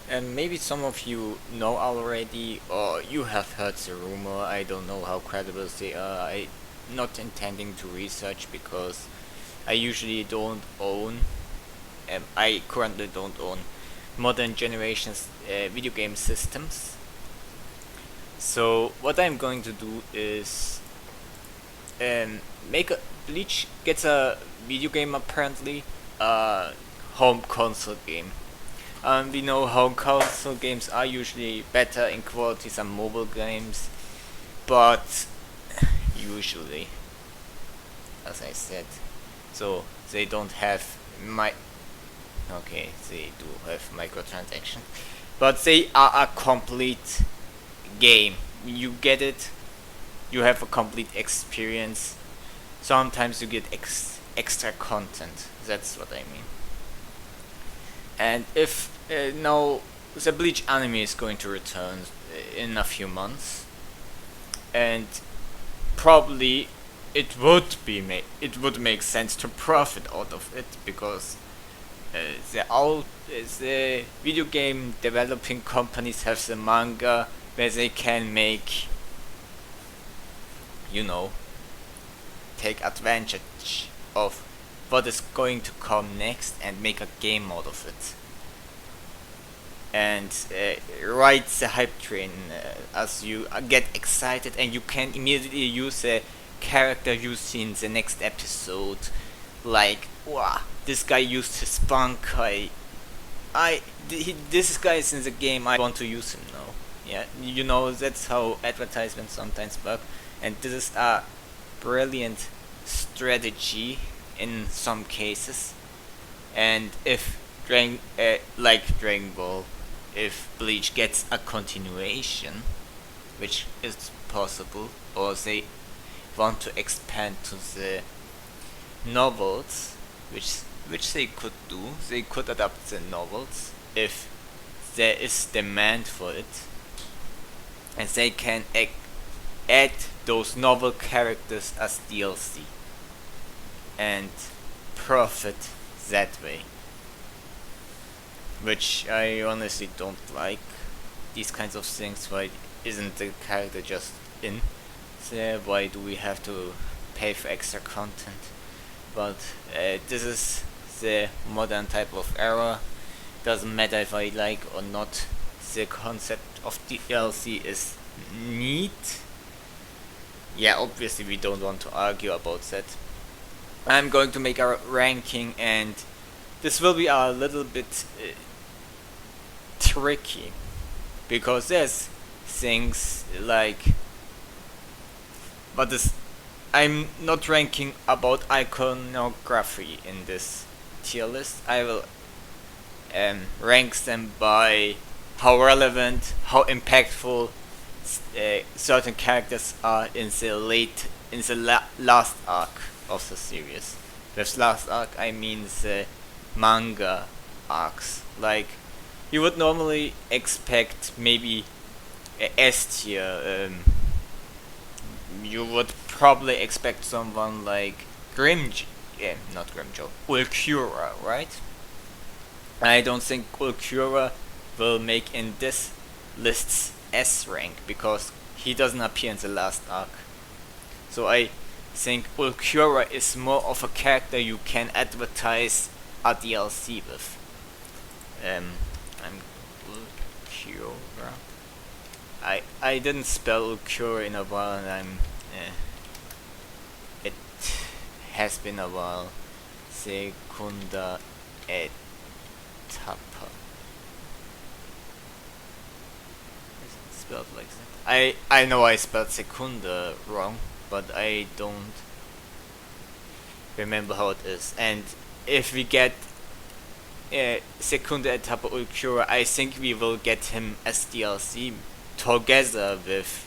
And maybe some of you know already, or you have heard the rumor. I don't know how credible they are. I not intending to research because I usually don't own. I currently don't own modern generations video game systems. So what I'm going to do is make a Bleach gets a video game apparently, home console game. We know how console games are usually better in quality than mobile games, but usually, as I said, so they don't have okay, they do have microtransactions, but they are a complete game. You get it. You have a complete experience. Sometimes you get extra content. That's what I mean. And if now the Bleach anime is going to return in a few months, and probably it would make sense to profit out of it because the video game developing companies have the manga where they can make, you know, take advantage of what is going to come next and make a game out of it. And ride the hype train as you get excited, and you can immediately use a character you see in the next episode. Like, wow, this guy used his Bankai. This guy is in the game. I want to use him now. Yeah, you know, that's how advertisements sometimes work, and this is a brilliant strategy in some cases. And if like Dragon Ball, if Bleach gets a continuation, which is possible, or they want to expand to the novels, which they could do, they could adapt the novels if there is demand for it, and they can add those novel characters as DLC and profit that way. Which I honestly don't like these kinds of things. Why isn't the character just in there? Why do we have to pay for extra content? But this is the modern type of era. Doesn't matter if I like or not. The concept of DLC is neat. Yeah, obviously we don't want to argue about that. I'm going to make a ranking, and this will be a little bit tricky because there's things like, but this, I'm not ranking about iconography in this tier list. I will rank them by how relevant, how impactful certain characters are in the last arc of the series. With last arc, I mean the manga arcs. Like, you would normally expect maybe a S tier. You would probably expect someone like not Grimjo, Ulcura, right? I don't think Ulcura will make in this list's S rank because he doesn't appear in the last arc. So I think Ulcura is more of a character you can advertise a DLC with. I'm Ulcura. I didn't spell Ulcura in a while, and it has been a while. Segunda etapa. Is it spelled like that? I know I spelled Secunda wrong, but I don't remember how it is. And if we get Secunda etapa Ulcura, I think we will get him as DLC together with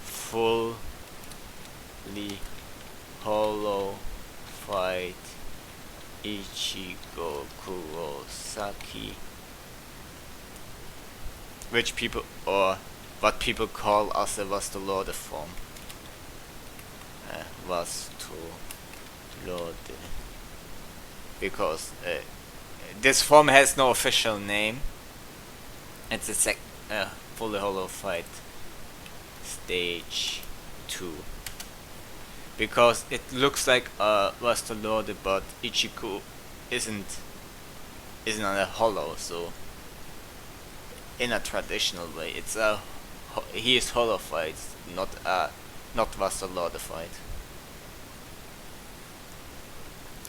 fully hollow fight Ichigo Kurosaki, which people, or what people call as the Vastolorde form. Vastolorde, because this form has no official name. It's a fully hollow fight stage 2. Because it looks like a Rastolorde, but Ichigo isn't on a hollow, so in a traditional way, he is hollow fight, not Rastolorde fight.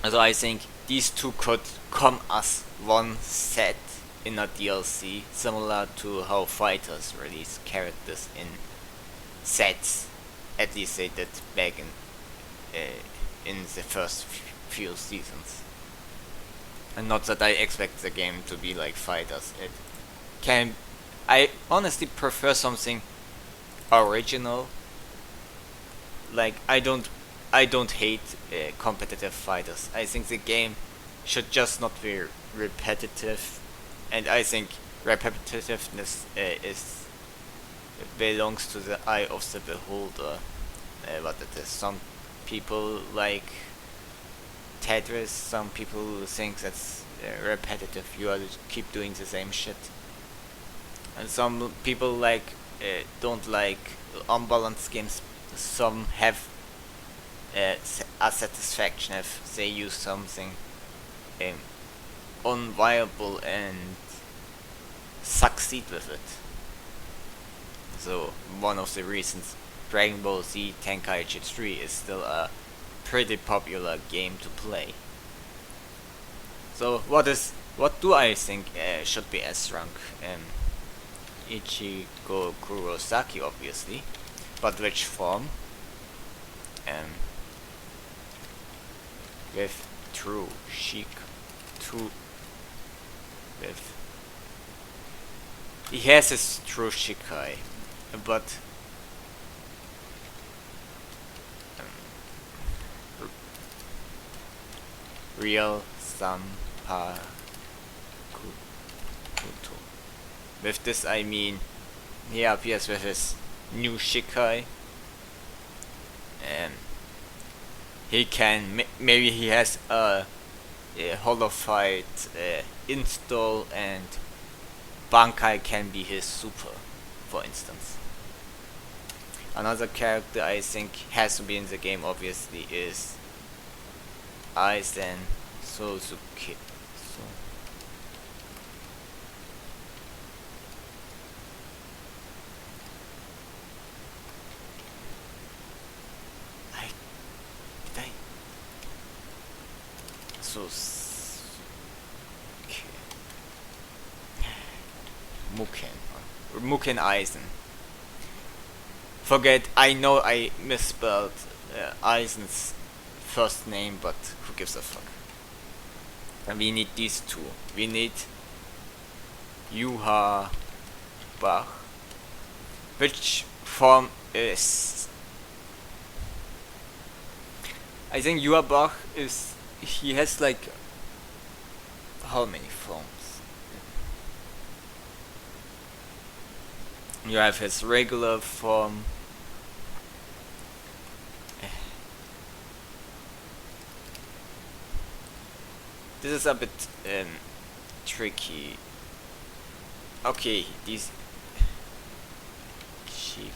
So I think these two could come as one set in a DLC, similar to how fighters release characters in sets. At least they did back in the first few seasons. And not that I expect the game to be like fighters. It can. I honestly prefer something original. Like I don't hate competitive fighters. I think the game should just not be repetitive, and I think repetitiveness belongs to the eye of the beholder. But it is some people like Tetris, some people think that's repetitive. You are keep doing the same shit, and some people don't like unbalanced games. Some have a satisfaction if they use something unviable and succeed with it. So one of the reasons Dragon Ball Z Tenkaichi 3 is still a pretty popular game to play. So what do I think should be S-rank? Ichigo Kurosaki, obviously, but which form? With true chic, he has his true Shikai, but real Sanpakuto. With this I mean he appears with his new Shikai, and he can maybe he has a hollow fight install, and Bankai can be his super, for instance. Another character I think has to be in the game obviously is Aizen Sozuki. Muken Aizen. Forget, I know I misspelled Aizen's first name, but who gives a fuck? And we need these two. We need Yuha Bach. Which form is... I think Yuha Bach is... He has like... How many forms? You have his regular form. This is a bit tricky. Okay, these Shikai.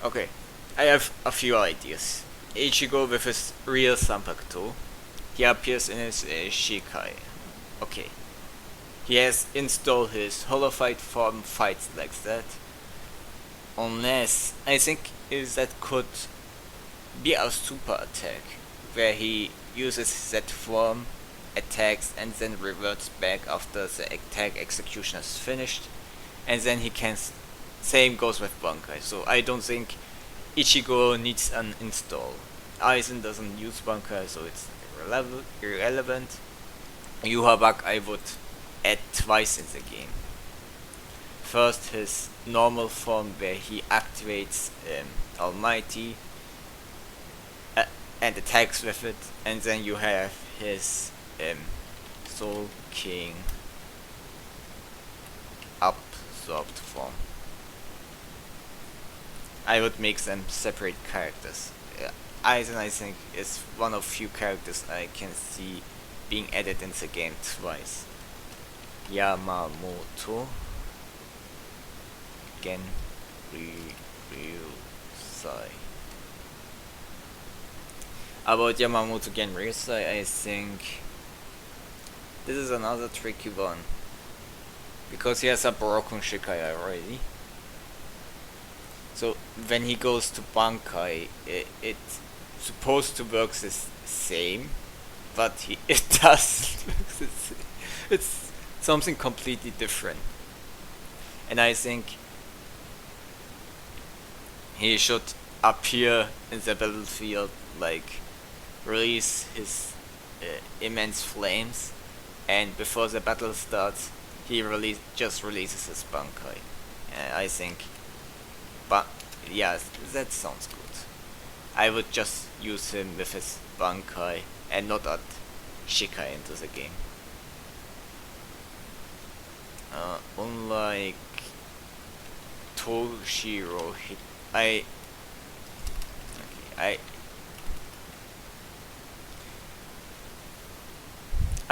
Okay, I have a few ideas. Ichigo with his real Sanpakuto. He appears in his Shikai. Okay. He has installed his hollow fight form, fights like that. Unless I think that could be a super attack, where he uses that form, attacks, and then reverts back after the attack execution is finished, and then he can. Same goes with Bankai. So I don't think Ichigo needs an install. Aizen doesn't use Bankai, so it's irrelevant. Yuhabak I would add twice in the game. First, his normal form where he activates Almighty and attacks with it, and then you have his Soul King absorbed form. I would make them separate characters. Yeah. Aizen, I think, is one of few characters I can see being added in the game twice. Yamamoto Genryusai. About Yamamoto Genryusai, I think this is another tricky one, because he has a broken Shikai already. So when he goes to Bankai, it's supposed to work the same, but it does. It's something completely different. And I think he should appear in the battlefield, like release his immense flames, and before the battle starts, he just releases his Bankai. I think, but yeah, that sounds good. I would just use him with his Bankai and not add Shikai into the game. Unlike Toshiro, I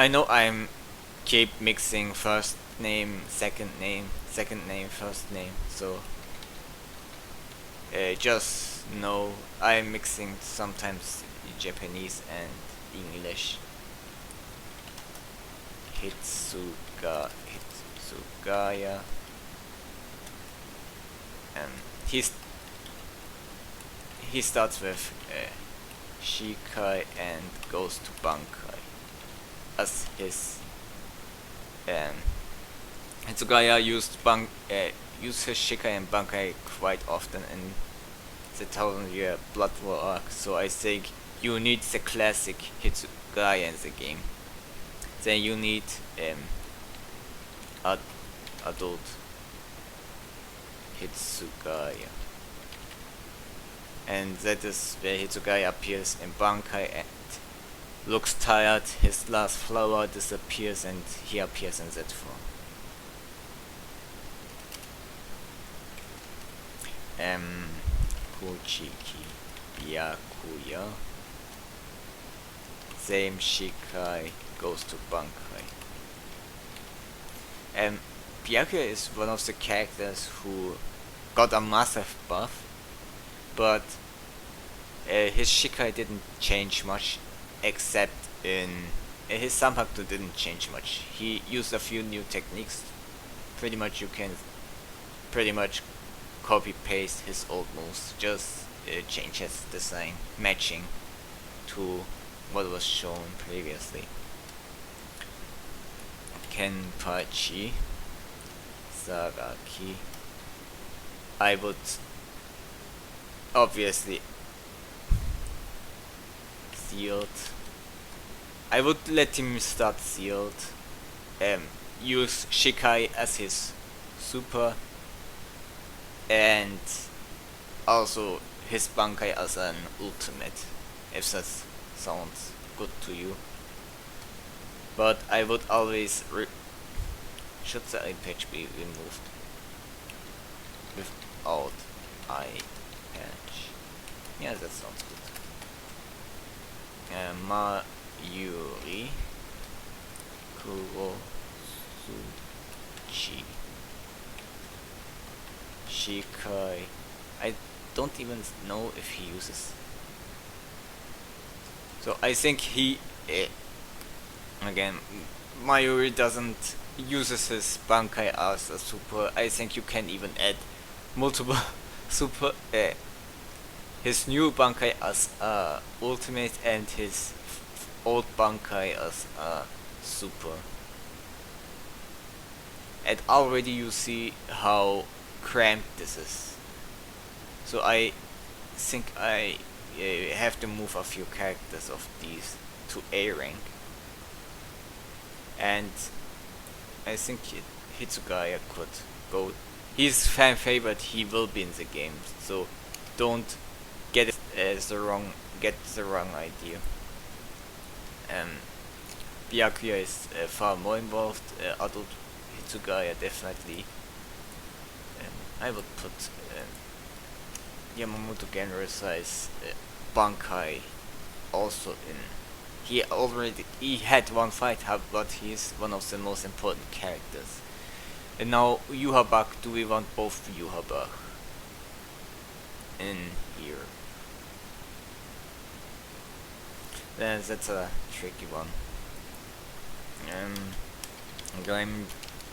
know I'm keep mixing first name, second name, first name, so just know I'm mixing sometimes Japanese and English. Hitsugaya. He starts with Shikai and goes to Bankai as his Hitsugaya used his Shikai and Bankai quite often in the 1000-year Blood War arc, so I think you need the classic Hitsugaya in the game. Then you need adult Hitsugaya, and that is where Hitsugaya appears in Bankai and looks tired, his last flower disappears and he appears in that form. Kuchiki Yakuya. Same Shikai goes to Bankai. Byakuya is one of the characters who got a massive buff, but his Shikai didn't change much, except in his Sanpaku didn't change much. He used a few new techniques. Pretty much you can copy paste his old moves, just change his design, matching to what was shown previously. Kenpachi Sagaki. I would obviously sealed. I would let him start sealed. Use Shikai as his super, and also his Bankai as an ultimate, if that sounds good to you. But I would always should the eye patch be removed? Without eye patch. Yeah, that sounds good. Mayuri Kurosuchi Shikai. I don't even know if he uses. So I think he again, Mayuri doesn't uses his Bankai as a super. I think you can even add multiple super. His new Bankai as a ultimate and his old Bankai as a super. And already you see how cramped this is. So I think I have to move a few characters of these to A rank. And I think Hitsugaya could go. He's fan favorite, he will be in the game, so don't get the wrong idea. Byakuya is far more involved. Adult Hitsugaya definitely. I would put Yamamoto Genryusai's Bankai also in. He had one fight, but he's one of the most important characters. And now Yuhabak, do we want both Yuhabak in here? Then that's a tricky one.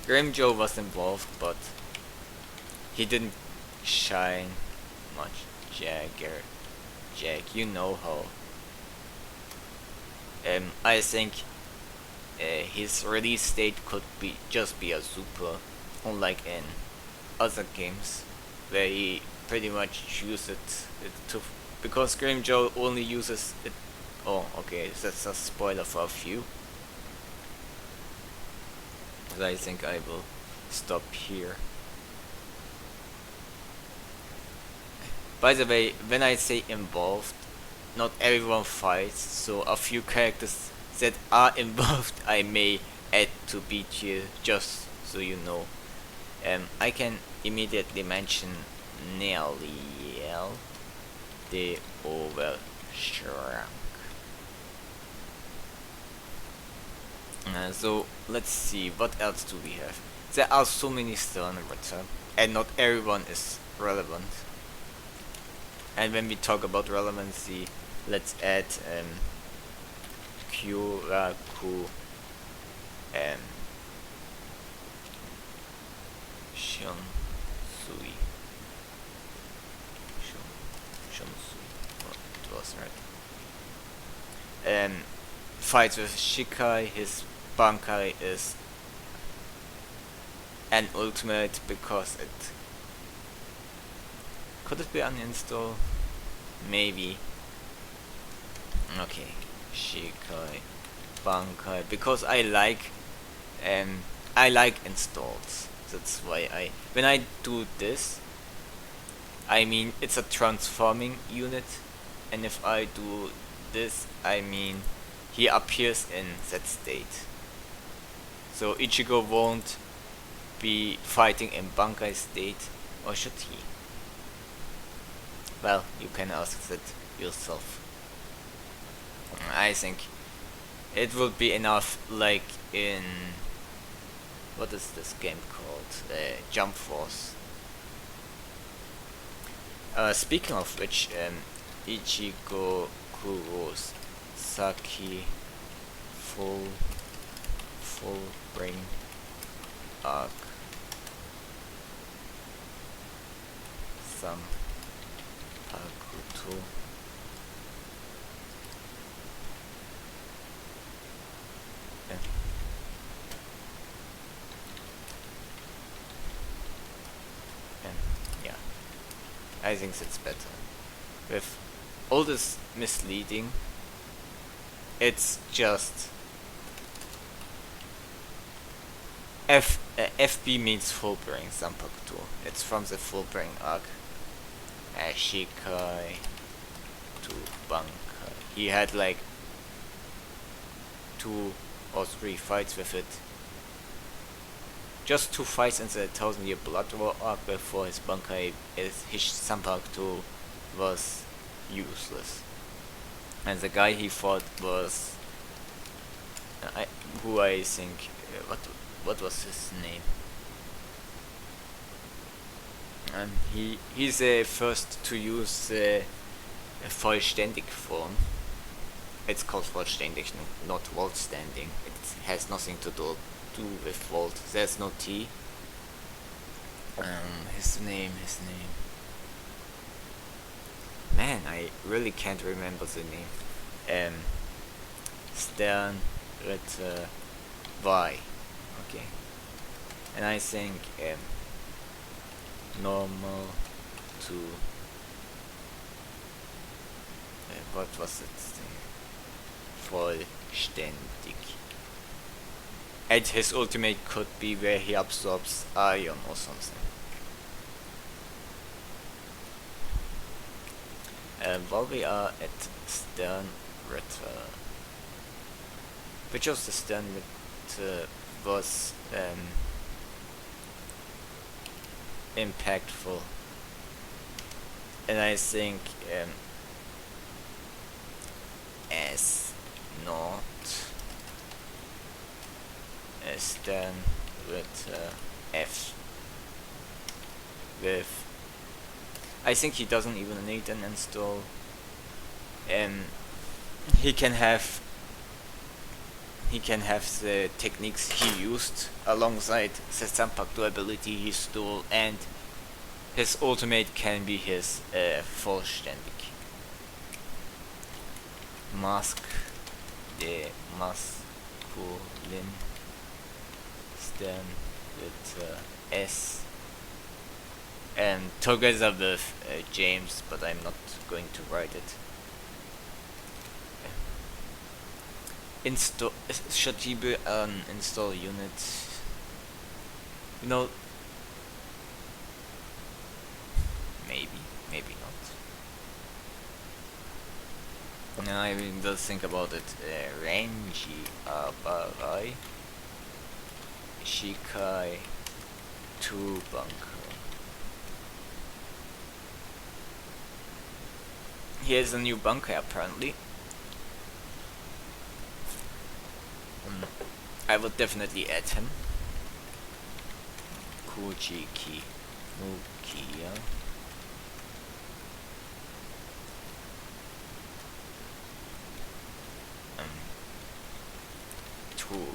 Graham Joe was involved, but he didn't shine much. Jack, you know how. I think his release date could be just be a super, unlike in other games where he pretty much uses it to, because Graham Joe only uses it. Oh, okay, that's a spoiler for a few. But I think I will stop here. By the way, when I say involved, not everyone fights, so a few characters that are involved I may add to B tier, just so you know. I can immediately mention Nealiel the Overshrunk. So let's see, what else do we have? There are so many still in return, and not everyone is relevant. And when we talk about relevancy, let's add Kyuraku and Shonsui. Shonsui. Well, it was right. Fights with Shikai. His Bankai is an ultimate because it could it be uninstall? Maybe. Okay, Shikai Bankai, because I like installs. That's why when I do this, I mean it's a transforming unit, and if I do this, I mean he appears in that state. So Ichigo won't be fighting in Bankai state, or should he? Well, you can ask that yourself. I think it would be enough, like in what is this game called? Jump Force. Speaking of which, Ichigo Kurosaki full brain arc. Some Hakuto. And yeah, I think that's better. With all this misleading, it's just FB means full brain Zanpakuto. It's from the full brain arc. Shikai to Bankai. He had like 2 or 3 fights with it. Just 2 fights in the 1000-year Blood War arc before his Bankai, his Zanpakuto was useless. And the guy he fought was who I think what was his name? And he's the first to use vollständig form. It's called vollständig, not vault standing. It has nothing to do with vault. There's no T. His name. Man, I really can't remember the name. Stern with Y. Okay. And I think normal to what was it thing? Vollständig. And his ultimate could be where he absorbs iron or something. While we are at Stern Ritter, which of the Stern Ritter was impactful, and I think as not as then with F with I think he doesn't even need an install. He can have the techniques he used alongside the Zanpakuto ability he stole, and his ultimate can be his vollständig. Mask the masculine stand with S and together with James, but I'm not going to write it. Install should he be an install unit? You know, maybe not. Now I will just think about it. Rangi Abarai Shikai 2 bunker. He has a new bunker apparently. I would definitely add him. Kujiki Mukia.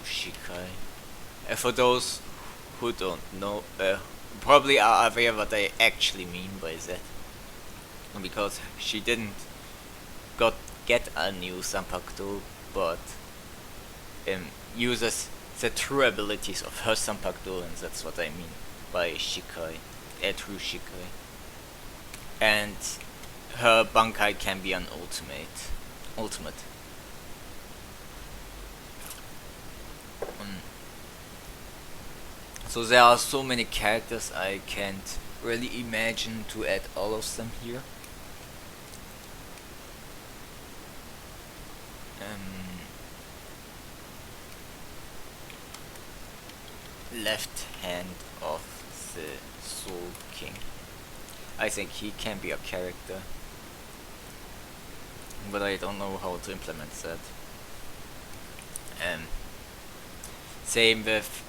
Shikai. For those who don't know, probably are aware what I actually mean by that, because she didn't get a new Zanpakuto, but uses the true abilities of her Zanpakuto, and that's what I mean by Shikai, true Shikai. And her Bankai can be an ultimate. So there are so many characters I can't really imagine to add all of them here. Left hand of the Soul King. I think he can be a character, but I don't know how to implement that. Same with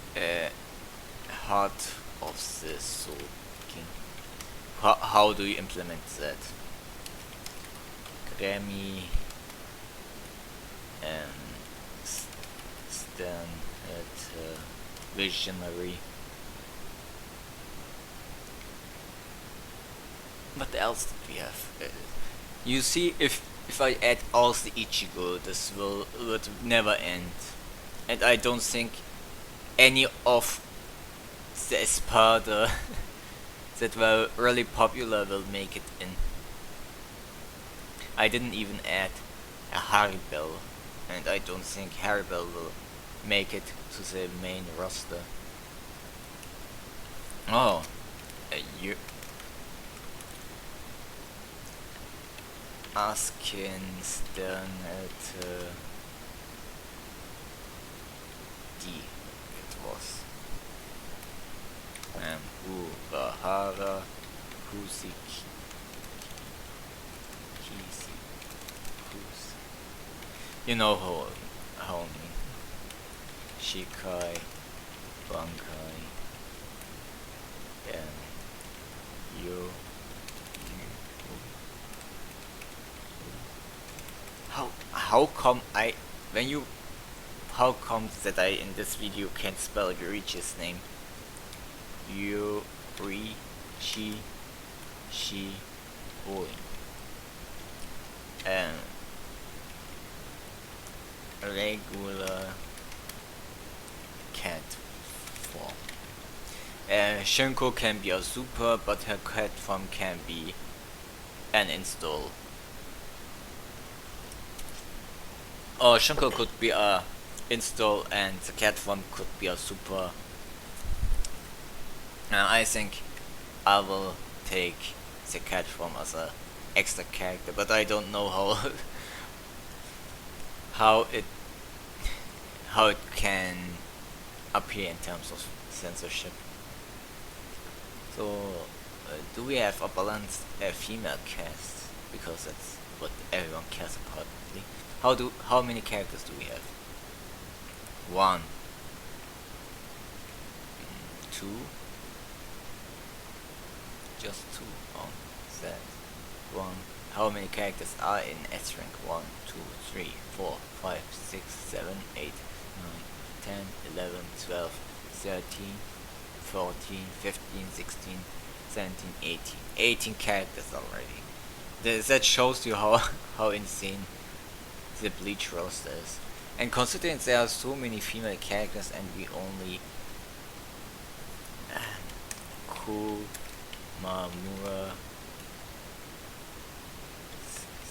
Heart of the Soul King. How do you implement that? Grammy and Stan at Visionary. What else did we have? You see, if I add all the Ichigo, this would never end, and I don't think any of the Espada that were really popular will make it in. I didn't even add a Haribel, and I don't think Haribel will make it to the main roster. Oh, you asking Stern at D. It was. Ubahara Kusiki Kisi Kus. You know how I mean. Shikai Bankai and you. How come how come that I in this video can't spell Yurichi's name? Yuri Shi Boy and regular cat form. Shinko can be a super, but her cat form can be an install. Or Shinko could be a install and the cat form could be a super. I think I will take the cat form as a extra character, but I don't know how it can appear in terms of censorship. So do we have a balanced female cast? Because that's what everyone cares about, How many characters do we have? 1, 2, just 2. Oh, that 1. How many characters are in S rank? 1, 2, 3, 4, 5, 6, 7, 8, 9, 10, 11, 12, 13, 14, 15, 16, 17, 18. 18 characters already. That shows you how insane the Bleach roster is. And considering there are so many female characters and we only Kumamura,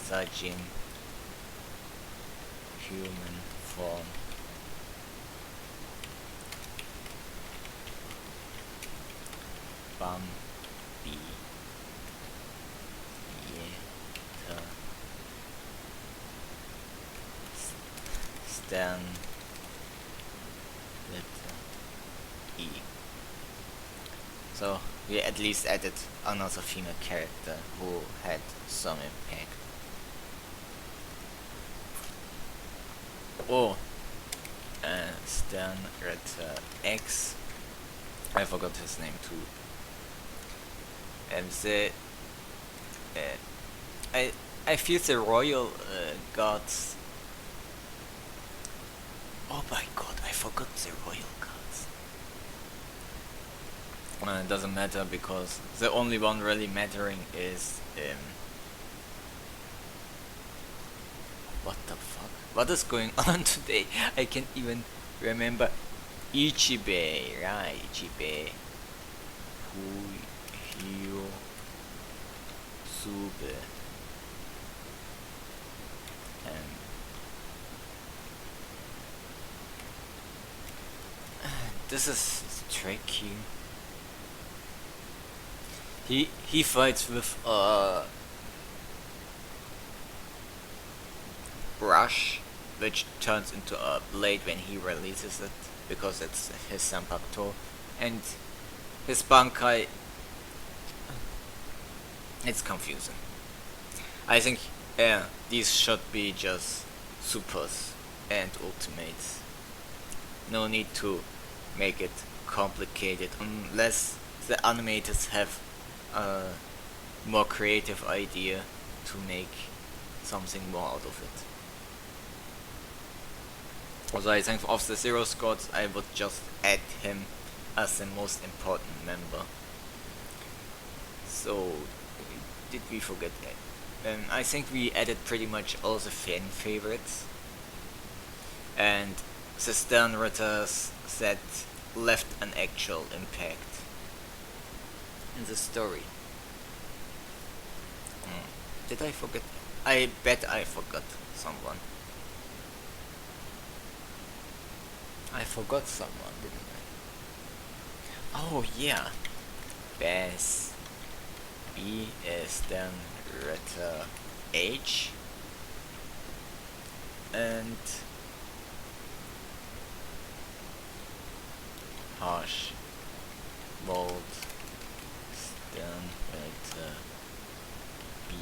Sajin, human form, Bambi, Yeta, Stan, letter E. So we at least added another female character who had some impact. Oh, Stan Ritter X. I forgot his name too. And I feel the royal gods. Oh my god, I forgot the royal gods. It doesn't matter because the only one really mattering is what the fuck? What is going on today? I can't even remember. Ichibe, right? Ichibe. Hyo Sube. This is tricky. He fights with brush, which turns into a blade when he releases it, because it's his Sanpakuto, and his Bankai. It's confusing. I think these should be just supers and ultimates. No need to make it complicated unless the animators have a more creative idea to make something more out of it. Also, I think of the Zero Squads, I would just add him as the most important member. So, did we forget that? I think we added pretty much all the fan favorites. And the Stern Ritters that left an actual impact in the story. Did I forget? I bet I forgot someone. I forgot someone, didn't I? Oh yeah. Bass. B is then Ritter H. And harsh, bold, stern, Ritter B.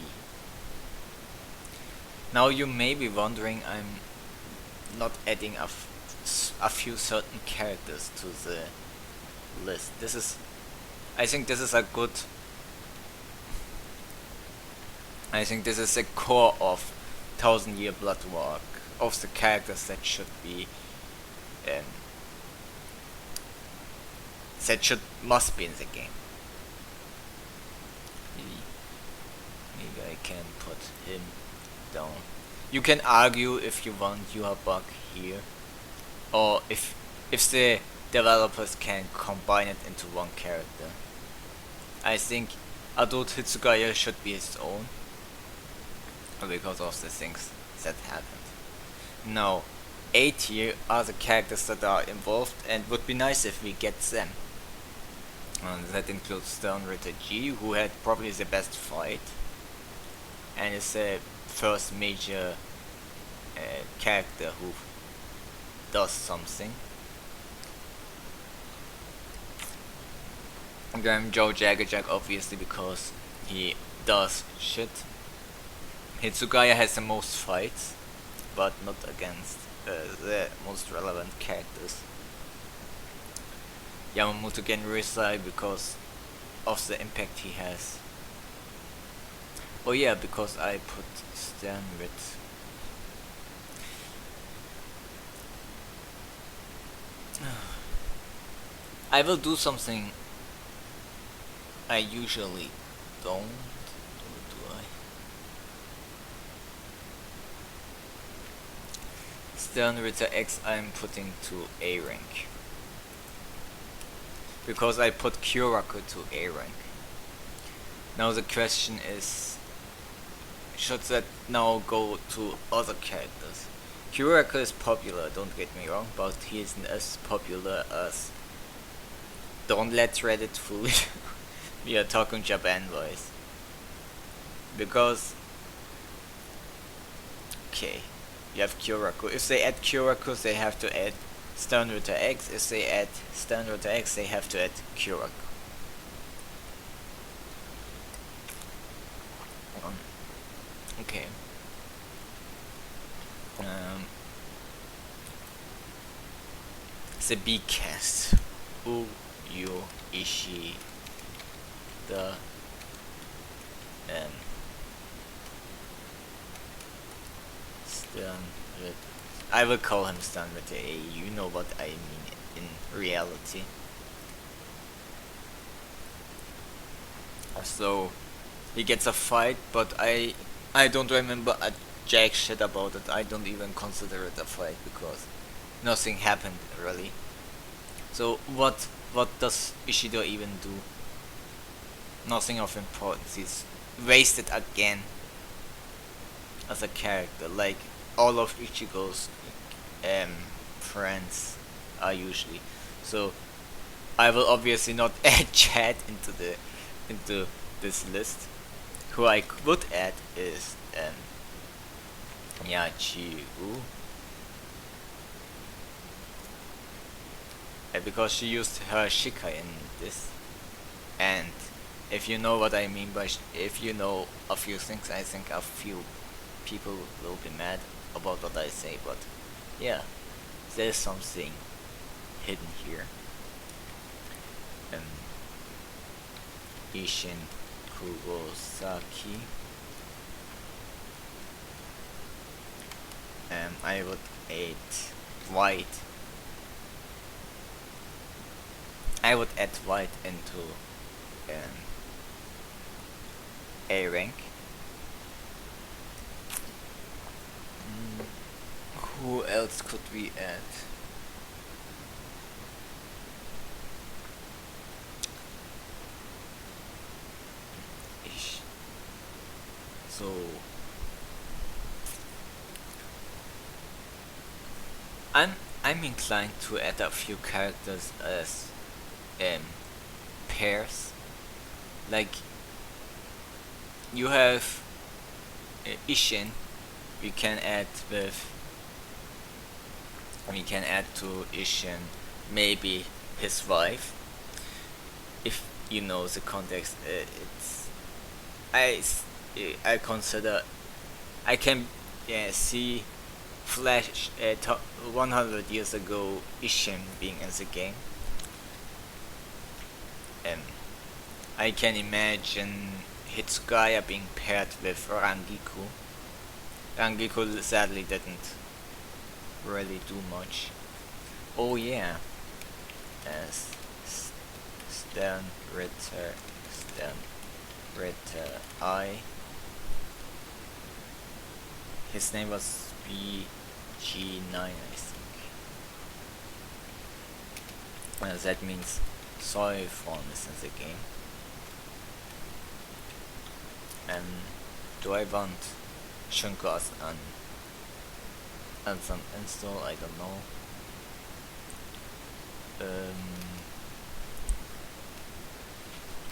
Now you may be wondering, I'm not adding a few certain characters to the list. I think this is a core of 1000-Year Blood Work of the characters that should be must be in the game. Maybe I can put him down. You can argue if you want your bug here, or if the developers can combine it into one character. I think Adult Hitsugaya should be its own, because of the things that happened. Now, A tier are the characters that are involved, and would be nice if we get them. That includes Stern Ritter G, who had probably the best fight, and is the first major character who does something. And then Joe Jaggerjack, obviously, because he does shit. Hitsugaya has the most fights, but not against the most relevant characters. Yamamoto Genryusai because of the impact he has. Oh yeah, because I put Stern with. I will do something I usually don't. Or do I? Stern Ritter X I'm putting to A rank. Because I put Kyoraku to A rank. Now the question is, should that now go to other characters? Kyoraku is popular, don't get me wrong, but he isn't as popular as... Don't let Reddit fool you. We are talking Japan voice. Because... Okay, you have Kyoraku. If they add Kyoraku, they have to add Stern Ritter X. If they add Stern Ritter X, they have to add Kyoraku. Okay. The B cast. Uyu Ishi the Stern Ritter. I will call him Stern Ritter A. You know what I mean in reality. So he gets a fight, but I don't remember a jack shit about it. I don't even consider it a fight because nothing happened really. So what does Ishido even do? Nothing of importance. He's wasted again as a character, like all of Ichigo's friends are usually. So I will obviously not add Chad into this list. Who I would add is Yakuya, because she used her Shika in this, and if you know what I mean by if you know a few things, I think a few people will be mad about what I say, but yeah, there's something hidden here. Ishin Kurosaki. I would add White. I would add White into A rank. Who else could we add? So I'm inclined to add a few characters as pairs. Like you have Ishin. We can add to Ishin maybe his wife. If you know the context, I consider I can see Flash 100 years ago Ishin being in the game. I can imagine Hitsugaya being paired with Rangiku. Rangiku sadly didn't really do much. Oh yeah, as Stern Ritter I. His name was BG9, I think. That means soy form is in the game. And do I want Shunko as an install? I don't know.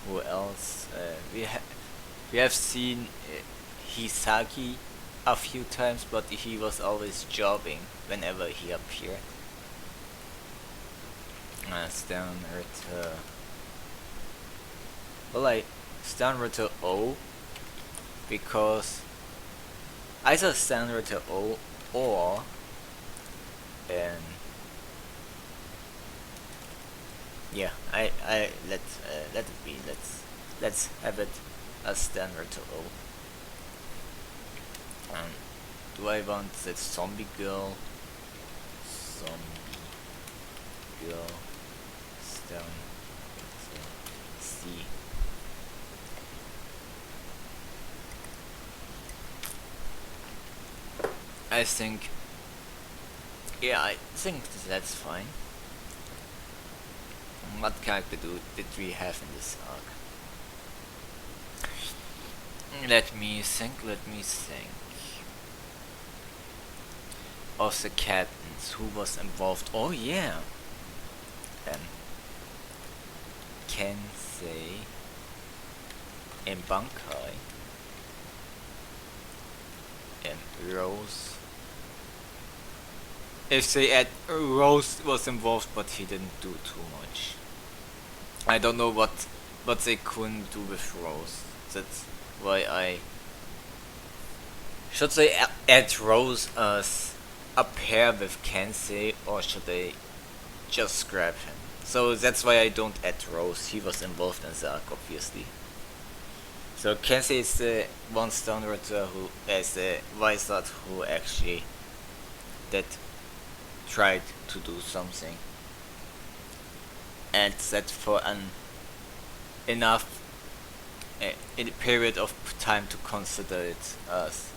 Who else? We have seen Hisagi a few times, but he was always jobbing whenever he appeared. Stern Ritter. Well, Stern Ritter O, because either Stern Ritter O or yeah, I let it be. Let's have it as standard to O. Do I want that zombie girl? Zombie girl stone C. I think, yeah, I think that's fine. What character did we have in this arc? Let me think. Of the captains who was involved. Oh yeah. Kensei and Bankai and Rose. If they add Rose was involved, but he didn't do too much. I don't know what they couldn't do with Rose. That's why I should they add Rose as a pair with Kensei, or should they just scrap him? So that's why I don't add Rose. He was involved in the arc, obviously. So Kensei is the one stone ritter who is the wizard who actually tried to do something, and that for an enough in a period of time to consider it as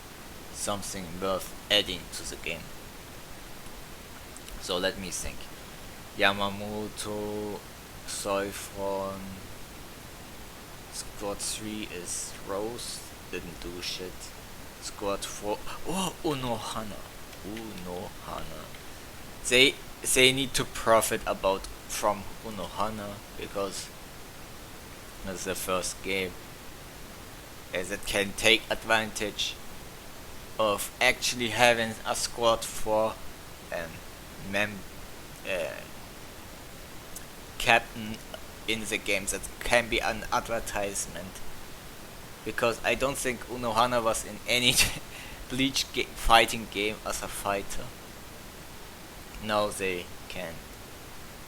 something worth adding to the game. So let me think. Yamamoto, Soifron, Squad 3 is Rose, didn't do shit. Squad 4, oh, Unohana. They need to profit from Unohana, because that's the first game as it can take advantage of actually having a squad 4 captain in the game that can be an advertisement, because I don't think Unohana was in any Bleach fighting game as a fighter. Now they can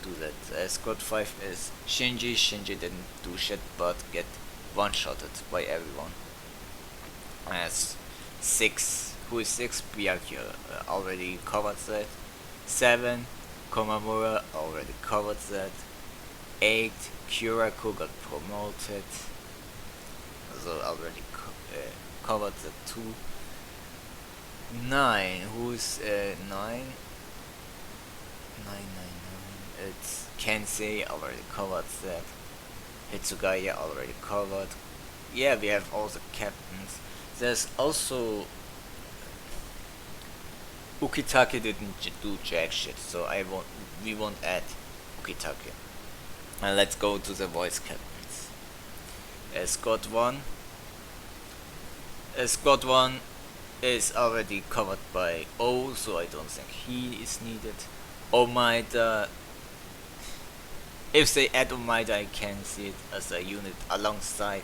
do that. Squad 5 is Shinji. Shinji didn't do shit but get one-shotted by everyone. As 6, who is 6? Byakuya already covered that. 7, Komamura already covered that. 8, Kuraku got promoted, so already covered that too. 9, who's 9? 999. It's Kensei, already covered that. Hitsugaya already covered. Yeah, we have all the captains. There's also Ukitake didn't do jack shit, so we won't add Ukitake. And let's go to the voice captains. Squad 1. Squad 1 is already covered by O, so I don't think he is needed. Omaida, if they add Omaida, I can see it as a unit alongside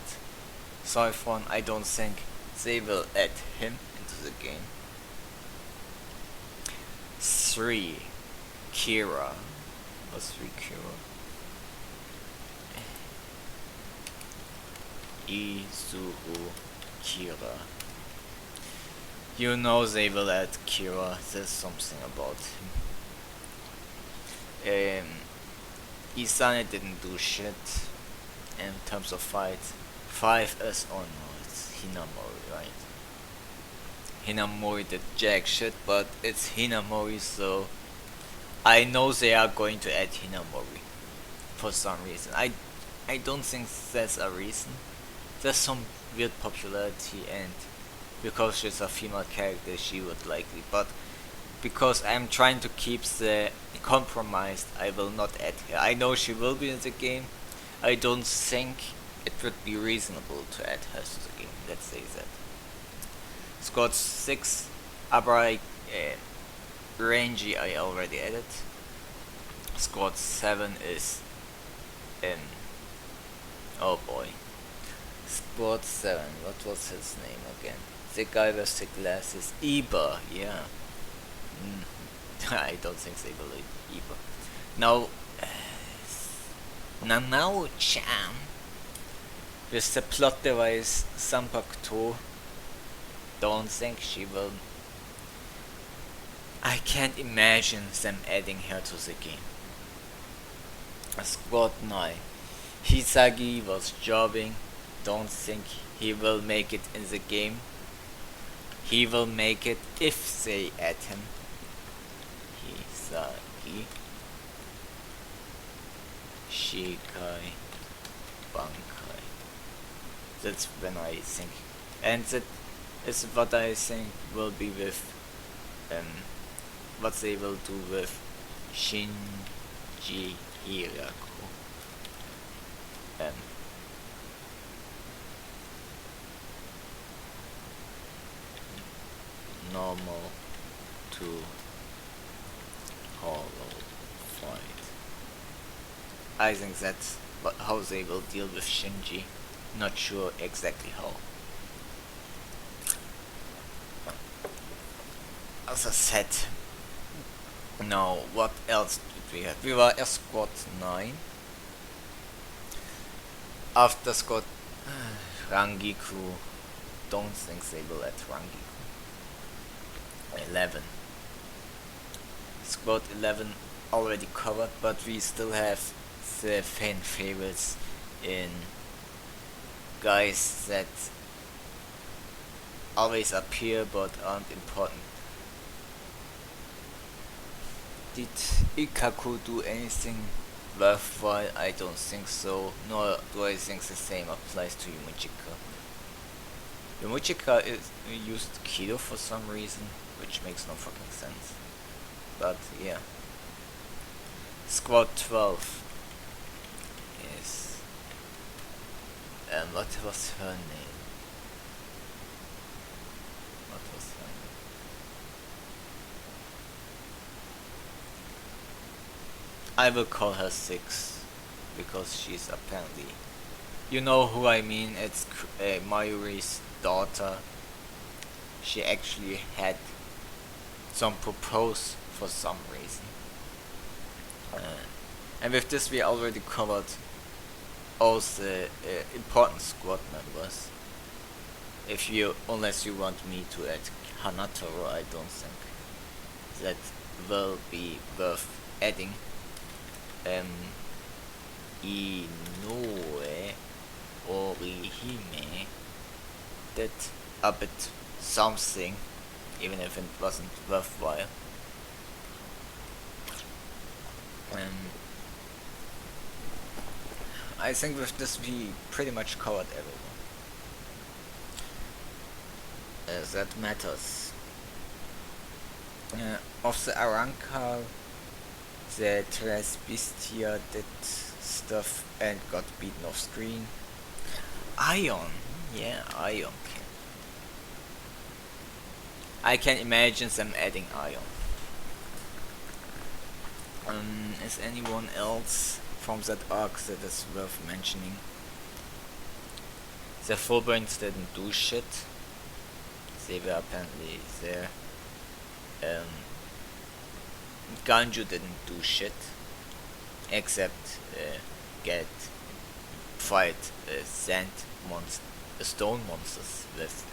Soifron. I don't think they will add him into the game. 3, Kira. What's 3 Kira? Izuhu Kira. You know they will add Kira. There's something about him. Isane didn't do shit in terms of fight. 5 is no, it's Hinamori, right? Hinamori did jack shit, but it's Hinamori, so I know they are going to add Hinamori for some reason. I don't think that's a reason. There's some weird popularity, and because she's a female character she would likely, but because I'm trying to keep the compromised, I will not add her. I know she will be in the game. I don't think it would be reasonable to add her to the game. Let's say that. Squad 6, Abra, Rangy I already added. Squad 7 is oh boy. Squad 7, what was his name again? The guy with the glasses. Iba, yeah. I don't think they will either. Now, Nanao-chan with the plot device Sanpakuto, don't think she will. I can't imagine them adding her to the game. Squad 9. Hisagi was jobbing. Don't think he will make it in the game. He will make it if they add him. Hisagi, Shikai, Bankai. That's when I think. And that is what I think will be with what they will do with Shinji Hiraku. Normal to hollow fight. I think that's how they will deal with Shinji. Not sure exactly how. As I said, now what else did we have? We were at squad 9. After squad Rangiku, don't think they will add Rangiku. 11. Squad 11 already covered, but we still have the fan favorites in guys that always appear but aren't important. Did Ikaku do anything worthwhile? I don't think so, nor do I think the same applies to Yumachika. Yumachika used Kido for some reason, which makes no fucking sense. But yeah. Squad 12 is... what was her name? What was her name? I will call her 6, because she's apparently... You know who I mean, it's Mayuri's daughter. She actually had some propose for some reason. And with this we already covered all the important squad members. Unless you want me to add Hanatoro, I don't think that will be worth adding. Inoue, Orihime, did a bit something, even if it wasn't worthwhile. I think with this we pretty much covered everyone. That matters. Of the Arankal, the Tresbistia did stuff and got beaten off screen. Ion, yeah, Ion can. I can imagine them adding Ion. Is anyone else from that arc that is worth mentioning? The Fullbrains didn't do shit. They were apparently there. Ganju didn't do shit. Except fight stone monsters with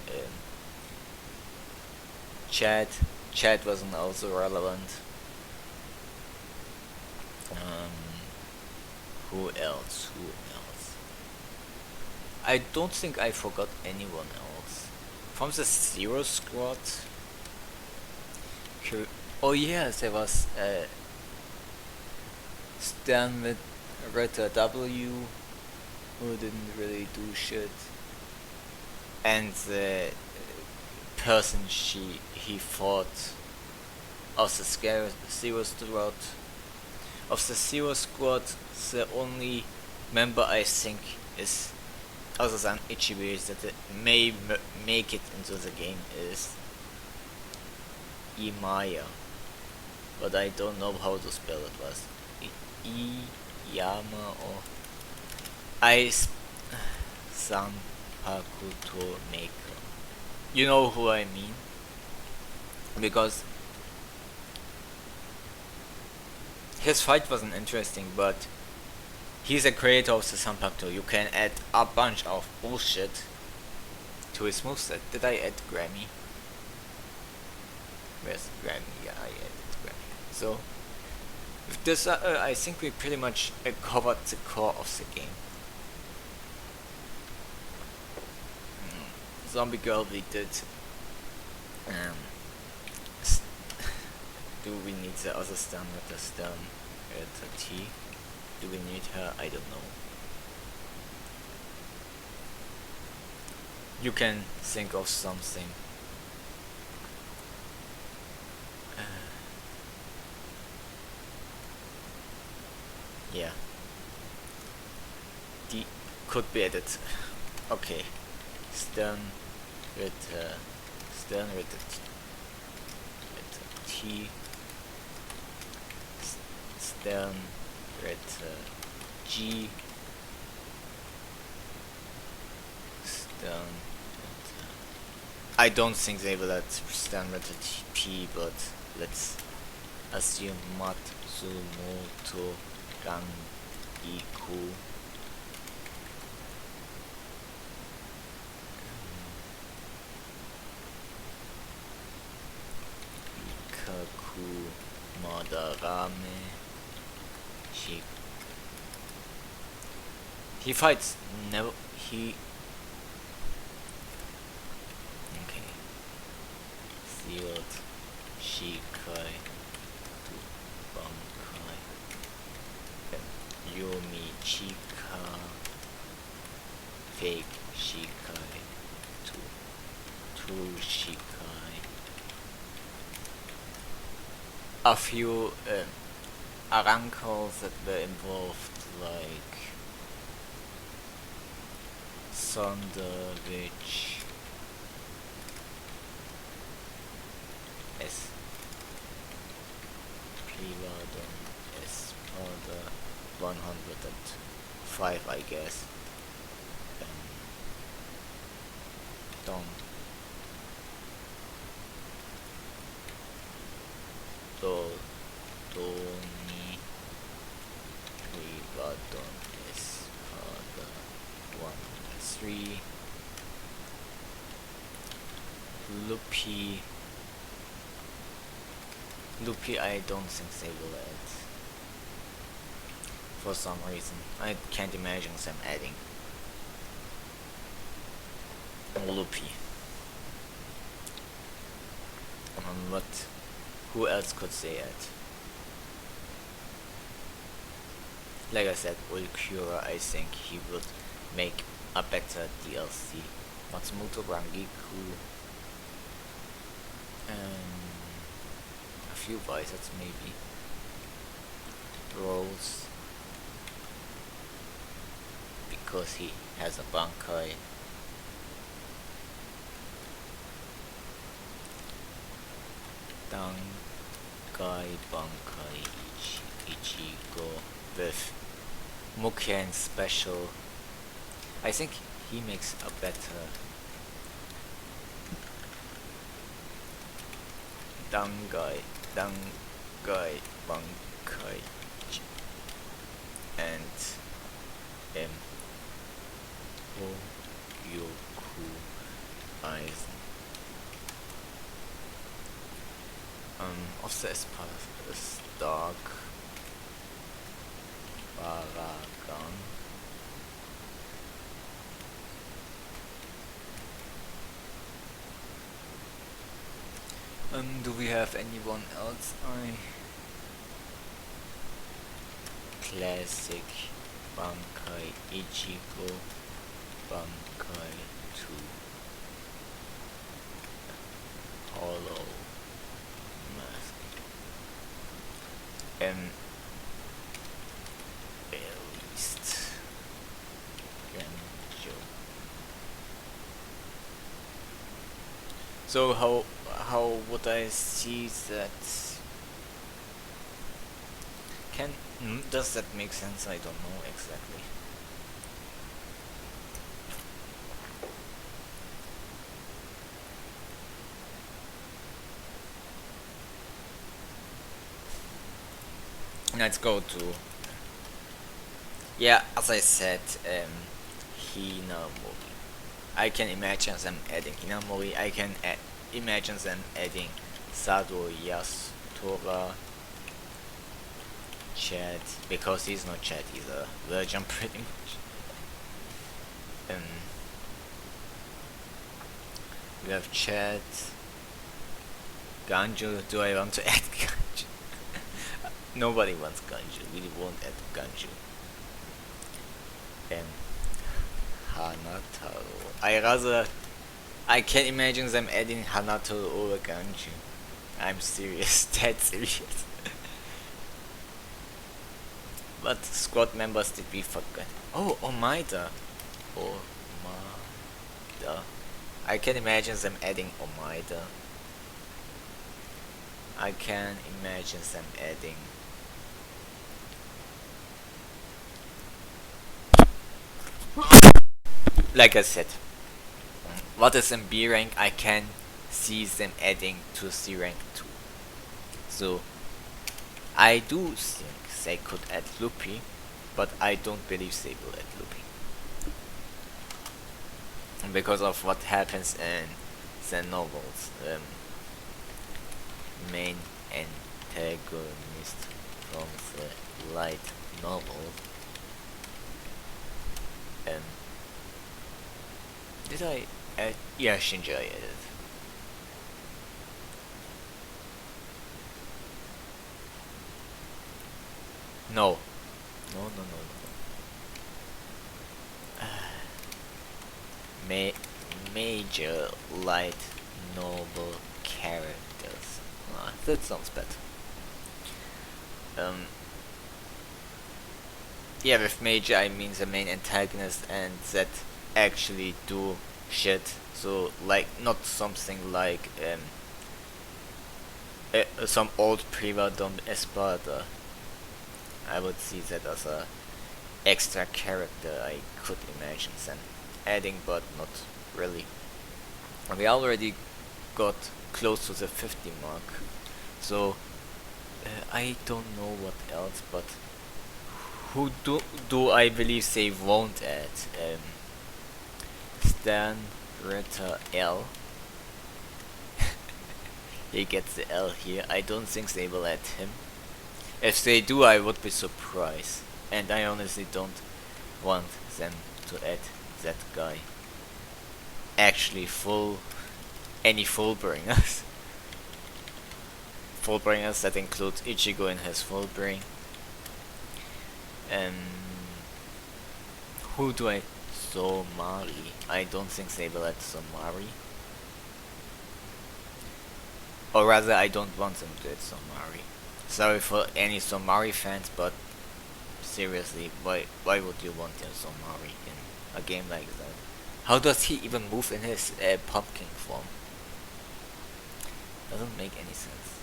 Chad. Chad wasn't also relevant. Who else? I don't think I forgot anyone else. From the Zero Squad? Oh yeah, there was Stan with Rita W, who didn't really do shit. And the person he fought of the Zero Squad. Of the Zero Squad, the only member I think is, other than Ichigo, that may make it into the game is Imaya. But I don't know how to spell it. Was Iyama or Sanpakuto Maker. You know who I mean? Because his fight wasn't interesting, but he's a creator of the Sanpacto. You can add a bunch of bullshit to his moveset. Did I add Grammy? Where's Grammy? Yeah, I added Grammy. So, with this, I think we pretty much covered the core of the game. Zombie Girl we did. Do we need the other stun with the stun at the T? Do we need her? I don't know. You can think of something. Yeah. D could be added. Okay. Stun with the T. Stun with G. Stun. I don't think they will add stun with the P, but let's assume Matsumoto Iku. Ikaku Madarame. He fights never he okay. Sealed Shikai to Bankai. Yomi Chika fake Shikai to true Shikai. A few arankles that were involved, like Thunder Witch S Piladon Espada 105, I guess. Don Doni Piladon Espada 103. Lupi, I don't think they will add. For some reason. I can't imagine them adding Lupi. But who else could they add? Like I said, Ulcura, I think he would make a better DLC. Matsumoto, Rangiku, a few Visors maybe. Rose, because he has a Bankai. Dangai Bankai Ichigo with Muken special. I think he makes a better Dangai Bankai and Yoku Eisen. Of the Espada is Dark Baragan. Do we have anyone else? Classic Bankai Ichigo Bankai 2 Hollow Mask Beast Genjo. So how would I see that? Does that make sense? I don't know exactly. Let's go to, yeah, as I said, Hinamori. I can imagine them adding Hinamori. I can imagine them adding Sado Yasutora, Chad, because he's not Chad, he's a virgin pretty much. We have Chad, Ganju. Do I want to add Ganju? Nobody wants Ganju. We won't add Ganju. Hanataro. I can imagine them adding Hanataro over Ganju. I'm serious. Dead serious. What squad members did we forget? Oh, Omaida. Omaida. I can imagine them adding Omaida. I can imagine them adding like I said, what is in B rank I can see them adding to C rank too. So I do think they could add Lupi, but I don't believe they will add Lupi. Because of what happens in the novels. Main antagonist from the light novel. Did I add? Yeah, Shinji I added. No. No. Major light novel characters. That sounds better. Yeah, with major I mean the main antagonist and that actually do shit. So like not something like some old Priva Dom Espada. I would see that as a extra character I could imagine them adding, but not really. We already got close to the 50 mark, so I don't know what else, but who do I believe they won't add? Stan Ritter L. He gets the L here. I don't think they will add him. If they do, I would be surprised, and I honestly don't want them to add that guy. Actually, any Fullbringers. Fullbringers that includes Ichigo in his Fullbring. Who do I? Somari. I don't think they will add Somari. Or rather, I don't want them to add Somari. Sorry for any Somari fans, but seriously, why would you want a Somari in a game like that? How does he even move in his pumpkin form? Doesn't make any sense.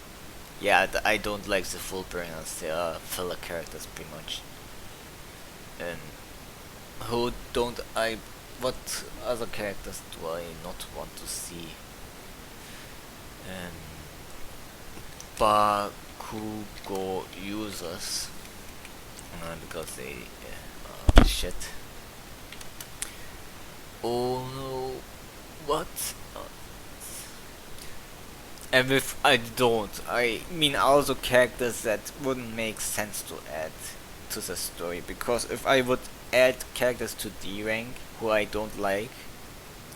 Yeah, I don't like the Fullbringers. They are filler characters pretty much. What other characters do I not want to see? Bakugo users. Because they shit. Oh no, what? And if I mean also characters that wouldn't make sense to add to the story, because if I would add characters to D rank who I don't like,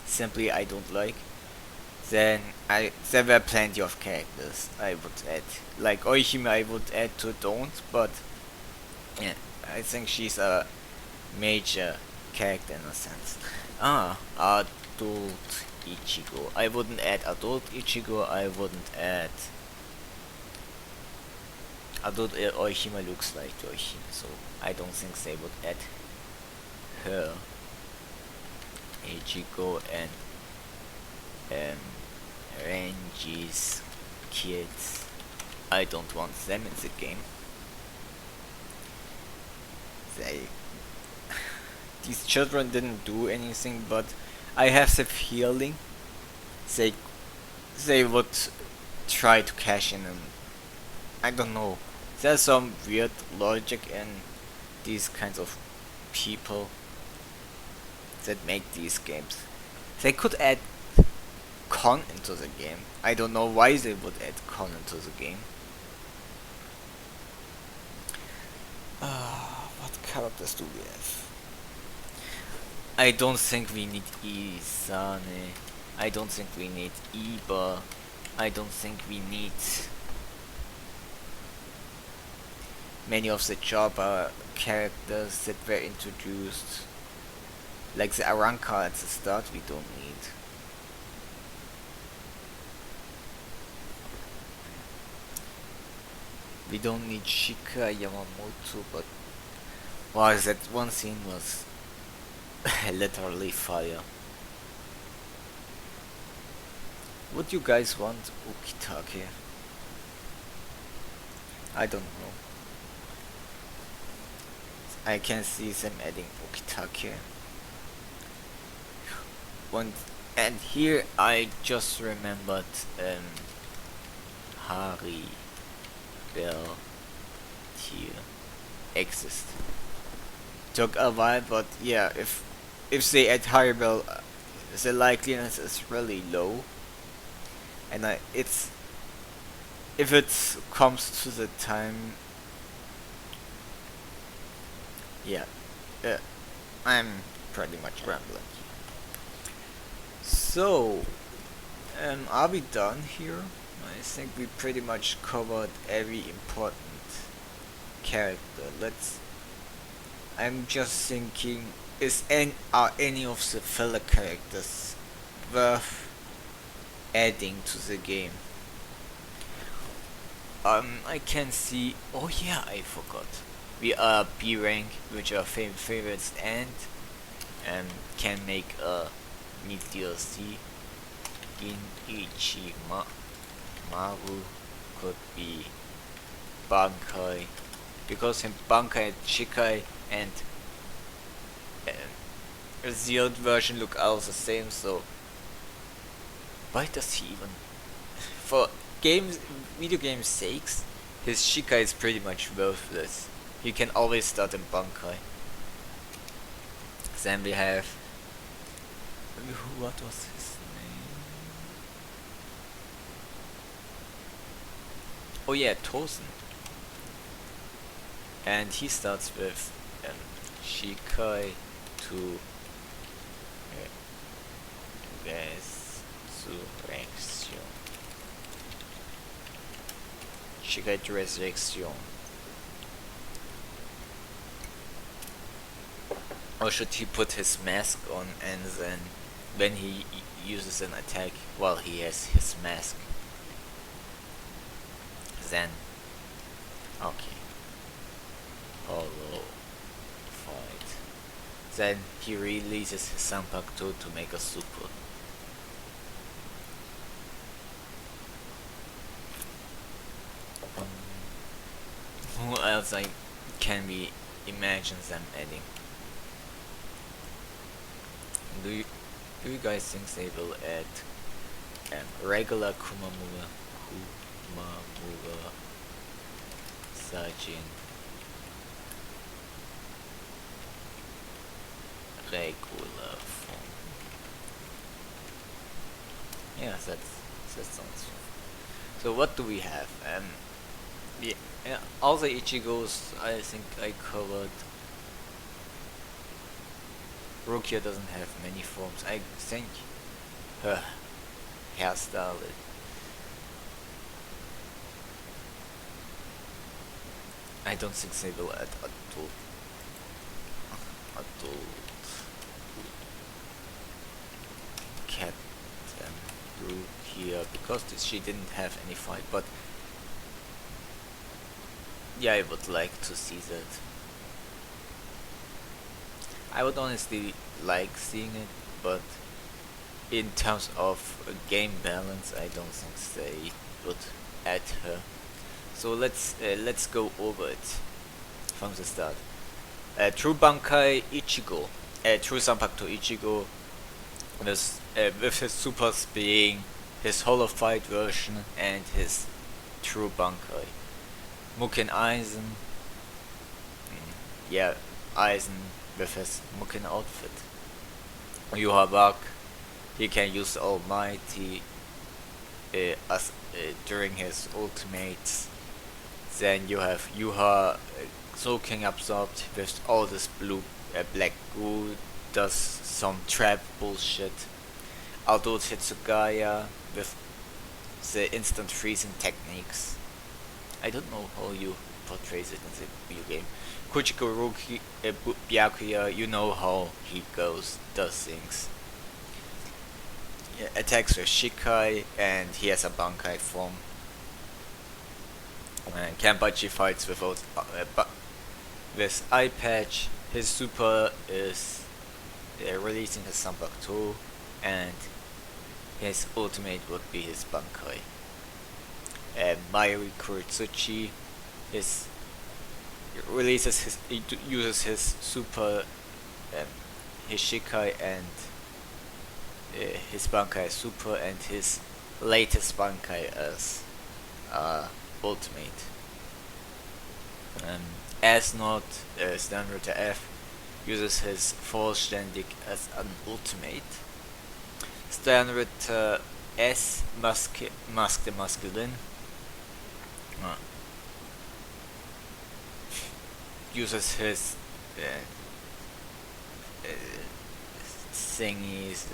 simply I don't like, then there were plenty of characters I would add. Like Oihime I would add to don't, but yeah, I think she's a major character in a sense. Adult Ichigo. I wouldn't add adult Ichigo, I wouldn't add adult Oihime looks like Oihime, so I don't think they would add her. Ichigo and Renji's kids. I don't want them in the game. These children didn't do anything, but I have the feeling they would try to cash in, and I don't know. There's some weird logic in these kinds of people that make these games. They could add con into the game. I don't know why they would add con into the game. What characters do we have? I don't think we need Isane. I don't think we need Iba. I don't think we need many of the Jabba characters that were introduced. Like the Aranka at the start, we don't need. We don't need Shika Yamamoto, but wow, that one scene was literally fire. Would you guys want Ukitake? I don't know. I can see them adding Ukitake. And here I just remembered Hari Bell Tier exist. Took a while, but yeah, if they add Hari Bell, the likeliness is really low. And if it comes to the time, yeah, I'm pretty much rambling. So, are we done here? I think we pretty much covered every important character. I'm just thinking, are any of the filler characters worth adding to the game? I can see. Oh yeah, I forgot. We are B rank, which are favorites, and can make a new DLC in Ichigo. Maru could be Bankai, because in Bankai, Shikai, and the old version look all the same. So why does he even? For video games sakes, his Shikai is pretty much worthless. You can always start in Bankai. Then we have. What was his name? Oh yeah, Tosen. And he starts with Shikai to Resurrection. Shikai to Resurrection. Or should he put his mask on, and then when he uses an attack while he has his mask, then okay, hollow fight, then he releases his Sanpakuto to make a super. Who else can we imagine them adding? Do you guys think they will add regular Kumamura Sajin, regular form? Yeah, that sounds fun. So what do we have? Yeah, all the Ichigos I think I covered. Rukia doesn't have many forms. I think her hairstyle. I don't think they will add adult cat Rukia because she didn't have any fight. But yeah, I would like to see that. I would honestly like seeing it, but in terms of game balance, I don't think they would add her. So let's go over it from the start. True Bankai Ichigo, True Sanpakuto Ichigo, with his supers being his Hollow Fight version and his True Bankai. Mugen Eisen. Yeah, Eisen with his Mugen outfit. Yuhabak, he can use Almighty as during his ultimates. Then you have Yuha soaking absorbed with all this blue black goo, does some trap bullshit. Although Hitsugaya with the instant freezing techniques. I don't know how you portrays it in the video game. Kuchikuruki Byakuya, you know how he does things. Yeah, attacks with Shikai, and he has a Bankai form. Kenpachi fights without with Eye Patch. His super is releasing his Sanbaku, and his ultimate would be his Bankai. Mayuri Kuritsuchi uses his super, his Shikai and his Bankai super, and his latest Bankai as ultimate. As not Stanritter F uses his Vollständig as an ultimate. Stanritter S Mask the Masculine uses his thingies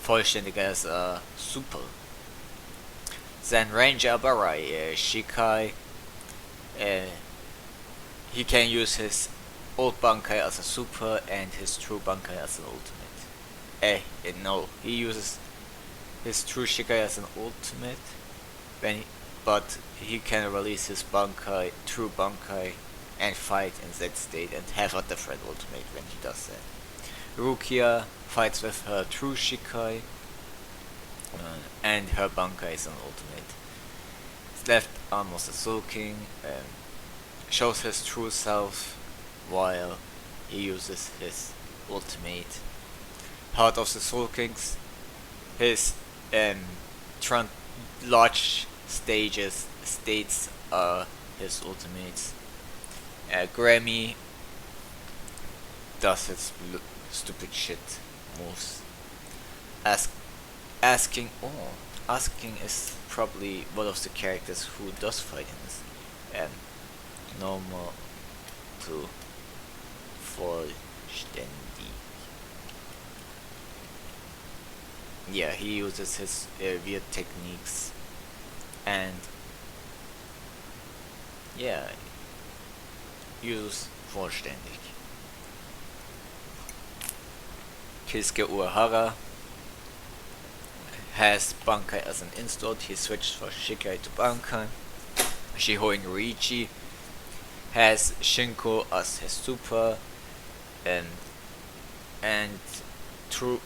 vollständig as a super. Then Ranger Abarai, Shikai, he can use his old Bankai as a super and his true Bankai as an ultimate. No, he uses his true Shikai as an ultimate, but he can release his Bankai, true Bankai, and fight in that state and have a different ultimate when he does that. Rukia fights with her true Shikai, and her Bankai is an ultimate. His left arm was a soaking, shows his true self while he uses his ultimate. Part of the Soul Kings, his large states are his ultimates. Grammy does his stupid shit moves. Asking is probably one of the characters who does fight in this. Normal to vollständig. Yeah, he uses his weird techniques, and yeah, uses vollständig. Kisuke Uehara has Bankai as an installed. He switched from Shikai to Bankai. Shiho Inuriichi has Shinko as his super, and through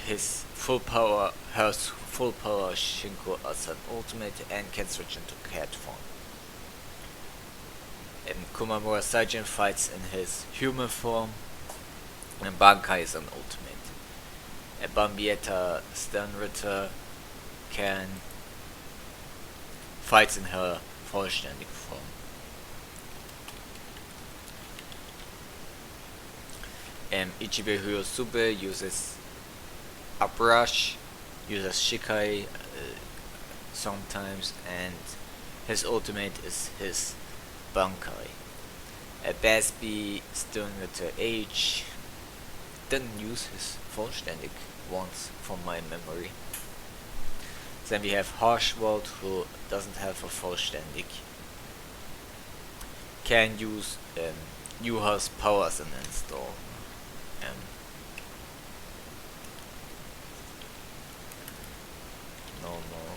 his full power Shinko as an ultimate, and can switch into cat form. Kumamura Saijin fights in his human form, and Bankai is an ultimate. Bambietta Stanritter can fight in her vollständig form. Ichibe Hyosube uses a brush, uses Shikai sometimes, and his ultimate is his Bankai. Basby Stanritter H didn't use his vollständig once from my memory. Then we have Harshwald, who doesn't have a vollständig. Can use Yuha's power as an install. Normal.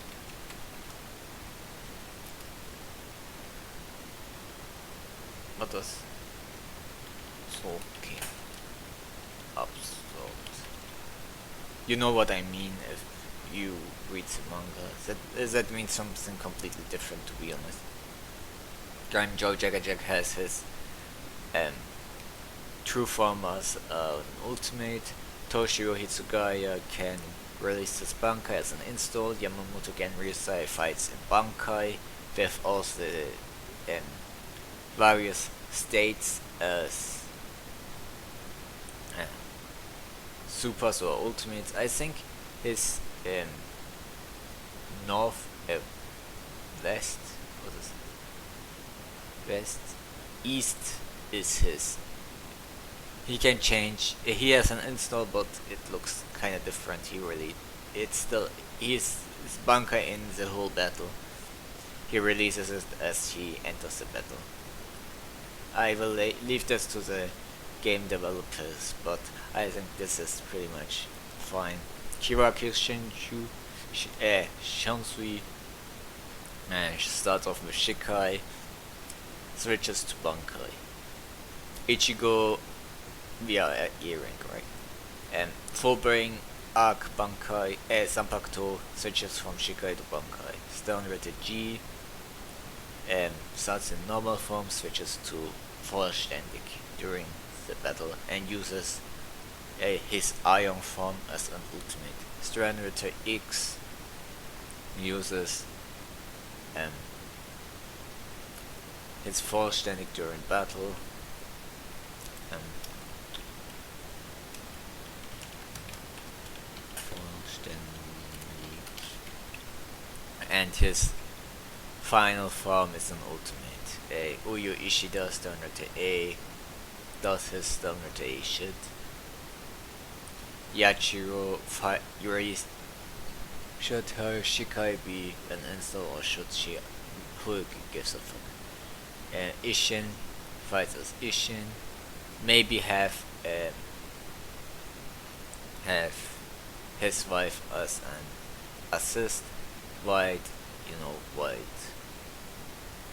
What does Soaking absorbed? You know what I mean if you read the manga. That means something completely different, to be honest. Grime Joe Jack has his true form as an ultimate. Toshiro Hitsugaya can releases Bankai as an install. Yamamoto Genryusai fights in Bankai with all the various states as supers or ultimates. I think his north west what is it? West east is his. He can change. He has an install, but it looks kind of different. It's still he's Bankai in the whole battle. He releases it as he enters the battle. I will leave this to the game developers, but I think this is pretty much fine. Kiraku Shansui starts off with Shikai, switches to Bankai. Ichigo via E rank, right? And Fullbring Arc Bankai Zanpakuto switches from Shikai to Bankai. Stone rated G starts in normal form, switches to vollständig during the battle and uses his Ion form as an ultimate. Sternritter X uses his vollständig during battle. And his final form is an ultimate. Uyu Ishida Sternritter A does his Sternritter A shit. Yachiro should her Shikai be an install or should she? Who gives a fuck? Ishin fights as Ishin. Maybe have his wife as an assist. White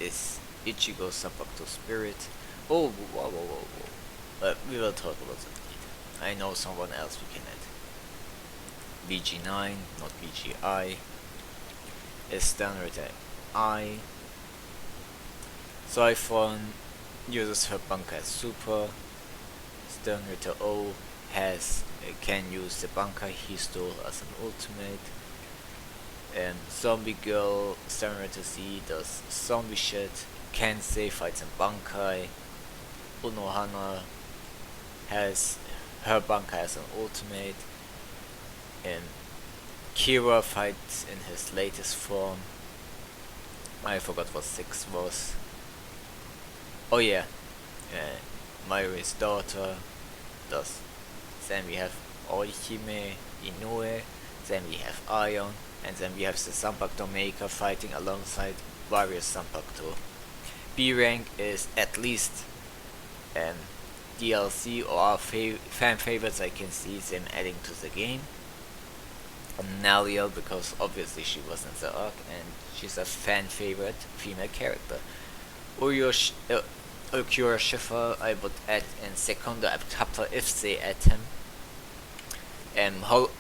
is Ichigo Zanpakuto Spirit. Oh, whoa. We will talk about that later. I know someone else we can add. BG9, not BGI. Is Sternritter I. Siphon uses her Bankai Super. Sternritter O can use the Bankai he stole as an ultimate. Zombie Girl Sternritter Z does zombie shit. Kensei fights in Bankai. Unohana has her Bankai as an ultimate. Kira fights in his latest form. I forgot what 6 was. Oh yeah, Mayuri's daughter does. Then we have Orihime Inoue. Then we have Ion. And then we have the Zanpakuto maker fighting alongside various Zanpakuto. B rank is at least DLC or fan favorites I can see them adding to the game. Naliel, because obviously she was in the arc and she's a fan favorite female character. Okura Schiffer I would add in Secondo Chapter if they add him.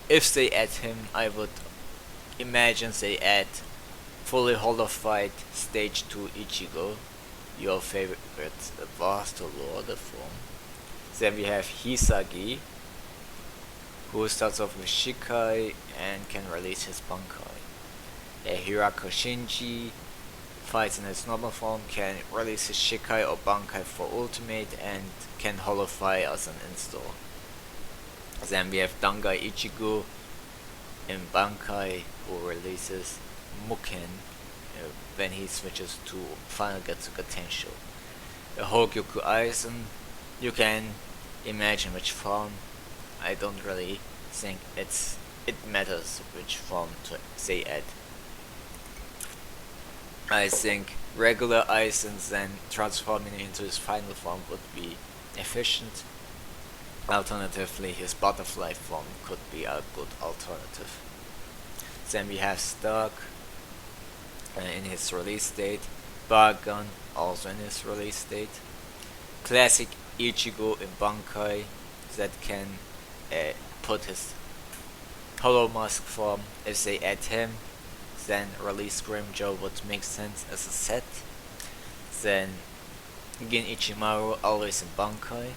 If they add him, I would imagine they add fully holofied stage 2 Ichigo, your favorite Vasto Lord form. Then we have Hisagi, who starts off with Shikai and can release his Bankai. Hirako Shinji fights in his normal form, can release his Shikai or Bankai for ultimate and can holofy as an install. Then we have Dangai Ichigo in Bankai, who releases Muken when he switches to Final Getsu Tensho. Hogyoku Aizen, you can imagine which form. I don't really think it matters which form to say add. I think regular Aizen then transforming into his final form would be efficient. Alternatively, his butterfly form could be a good alternative. Then we have Stark in his release date, Bargun also in his release date, classic Ichigo in Bankai that can put his Hollow Mask form. If they add him, then release Grimjaw would make sense as a set. Then Gin Ichimaru always in Bankai.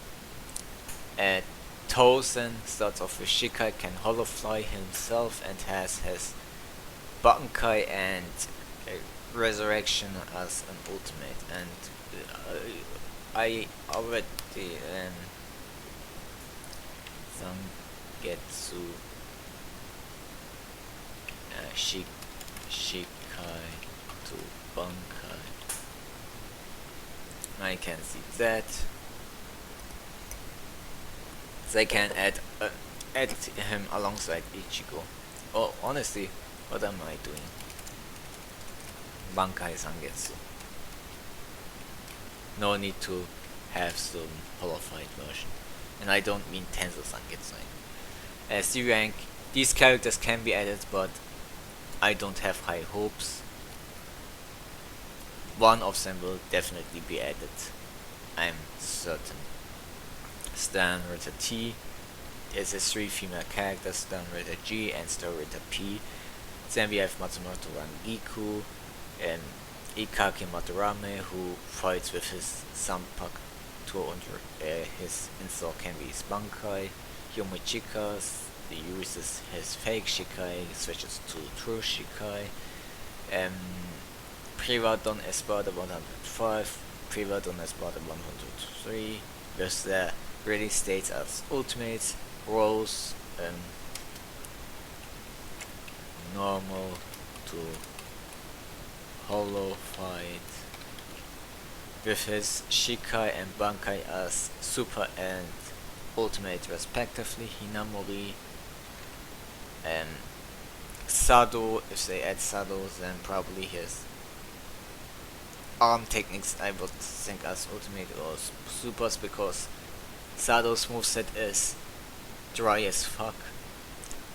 Tozen starts off with Shikai, can holofly himself, and has his Bankai and Resurrection as an ultimate. And I already Zangetsu Shikai to Bankai. I can see that. They can add him alongside Ichigo. Oh, honestly, what am I doing? Bankai Zangetsu. No need to have some holofied version. And I don't mean Tensor Zangetsu. As C rank, these characters can be added, but I don't have high hopes. One of them will definitely be added, I'm certain. Stan Ritter T is a 3 female characters, Stan Ritter G and Stan Ritter P. Then we have Matsumoto Rangiku and Ikaki Madarame, who fights with his Zanpakuto and his install can be his Bankai. Yomichika uses his fake Shikai, switches to true Shikai. Privadon Espada 105, Privadon Espada 103, with the release dates as Ultimates, Rose, normal to Hollow Fight, with his Shikai and Bankai as Super and Ultimate respectively. Hinamori and Sado, if they add Sado, then probably his arm techniques I would think as Ultimate or Supers, because Sado's moveset is dry as fuck.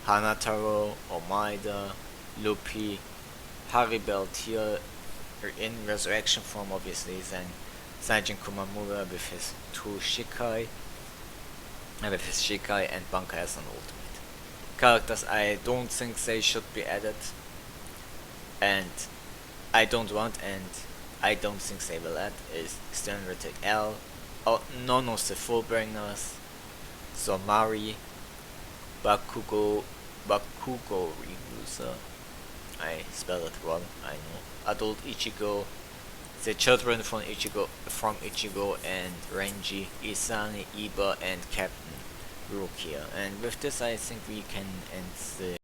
Hanataro, Omaida, Lupi, Haribel Tier in resurrection form obviously, then Saijin Kumamura with his 2 Shikai, with his Shikai and Bankai as an ultimate. Characters I don't think they should be added, and I don't want and I don't think they will add is Sternritic L, or none of the Fullbringers, Somari, Bakugo Ryuza, I spelled it wrong, I know, Adult Ichigo, the children from Ichigo and Renji, Isani, Iba and Captain Rukia. And with this I think we can end the